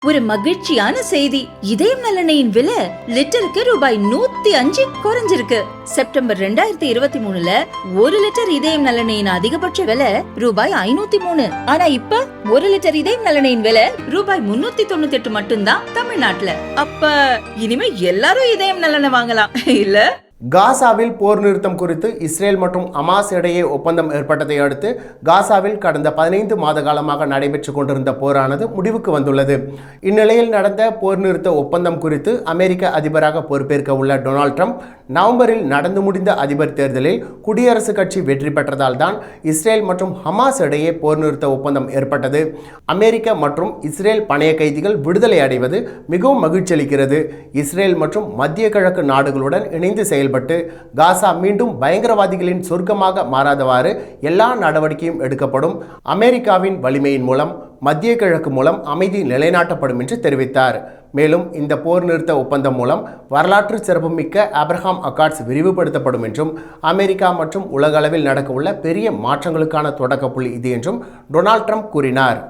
ஒரு மகிழ்ச்சியான செய்தி. இதயம் நல்லெண்ணெயின் விலை லிட்டருக்கு ரூபாய் 105 குறைஞ்சிருக்கு. செப்டம்பர் 2023ல 1 லிட்டர் இதயம் நல்லெண்ணெயின் அதிகபட்ச விலை ரூபாய் 503. ஆனா இப்ப 1 லிட்டர் இதயம் நல்லெண்ணெயின் விலை ரூபாய் 398 மட்டும்தான் தமிழ்நாட்டுல. அப்ப இனிமே எல்லாரும் இதயம் நல்லெண்ணெய் வாங்கலாம் இல்ல? காசாவில் போர் நிறுத்தம் குறித்து இஸ்ரேல் மற்றும் ஹமாஸ் இடையே ஒப்பந்தம் ஏற்பட்டதை அடுத்து காசாவில் கடந்த 15 மாத காலமாக நடைபெற்று கொண்டிருந்த போரானது முடிவுக்கு வந்துள்ளது. இந்நிலையில் நடந்த போர் நிறுத்த ஒப்பந்தம் குறித்து அமெரிக்க அதிபராக பொறுப்பேற்க உள்ள டொனால்ட் ட்ரம்ப் நவம்பரில் நடந்து முடிந்த அதிபர் தேர்தலில் குடியரசுக் கட்சி வெற்றி பெற்றதால் தான் இஸ்ரேல் மற்றும் ஹமாஸ் இடையே போர் நிறுத்த ஒப்பந்தம் ஏற்பட்டது. அமெரிக்க மற்றும் இஸ்ரேல் பணைய கைதிகள் விடுதலை அடைவது மிகவும் மகிழ்ச்சி அளிக்கிறது. இஸ்ரேல் மற்றும் மத்திய கிழக்கு நாடுகளுடன் இணைந்து செயல்பட்டு காசா மீண்டும் பயங்கரவாதிகளின் சொர்க்கமாக மாறாதவாறு எல்லா நடவடிக்கையும் எடுக்கப்படும். அமெரிக்காவின் வலிமையின் மூலம் மத்திய கிழக்கு மூலம் அமைதி நிலைநாட்டப்படும் என்று தெரிவித்தார். மேலும் இந்த போர் நிறுத்த ஒப்பந்தம் மூலம் வரலாற்று சிறப்புமிக்க ஆப்ரஹாம் அக்கார்ட்ஸ் விரிவுபடுத்தப்படும் என்றும் அமெரிக்கா மற்றும் உலக அளவில் நடக்கவுள்ள பெரிய மாற்றங்களுக்கான தொடக்க புள்ளி இது என்றும் டொனால்ட் ட்ரம்ப் கூறினார்.